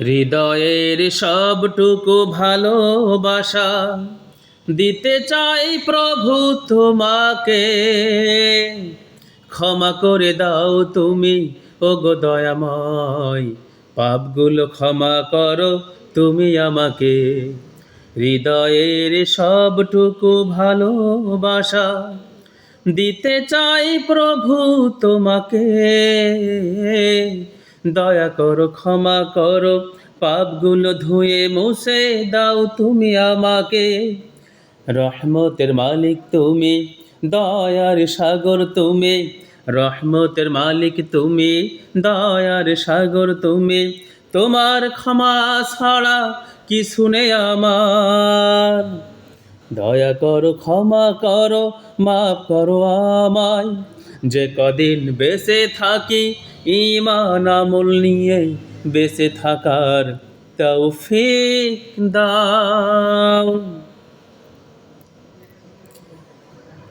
হৃদয়ের সবটুকু ভালোবাসা দিতে চাই প্রভু তোমাকে। ক্ষমা করে দাও তুমি, ওগো দয়াময়, পাপগুলো ক্ষমা করো তুমি আমাকে। হৃদয়ের সবটুকু ভালোবাসা দিতে চাই প্রভু তোমাকে। দয়া করো, ক্ষমা করো, পাপগুলো ধুয়ে মুছে দাও তুমি আমাকে। রহমতের মালিক তুমি, দয়ার সাগর তুমি। রহমতের মালিক তুমি, দয়ার সাগর তুমি। তোমার ক্ষমা ছাড়া কিছু নেই আমার। দয়া করো, ক্ষমা করো, মাফ করো আমায়। যে কদিন বেঁচে থাকি ঈমান আমল নিয়ে বেঁচে থাকার তৌফিক দাও।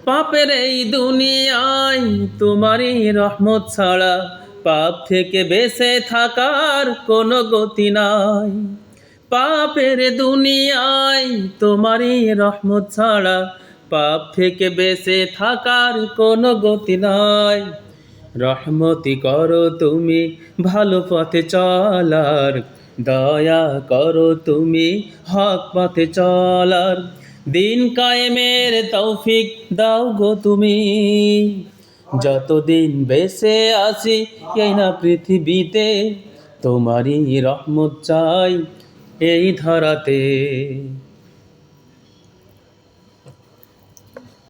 পাপের এই দুনিয়ায় তোমারই রহমত ছাড়া পাপ থেকে বেঁচে থাকার কোনো গতি নাই। পাপের দুনিয়ায় তোমারই রহমত ছাড়া পাপ থেকে বেঁচে থাকার কোনো গতি নাই। রহমতি করো তুমি ভালো পথে চলার, দয়া করো তুমি হক পথে চলার। দিন কায়েমের তৌফিক দাও গো তুমি। যতদিন বেঁচে আছি এই না পৃথিবীতে, তোমারই রহমত চাই এই ধরাতে।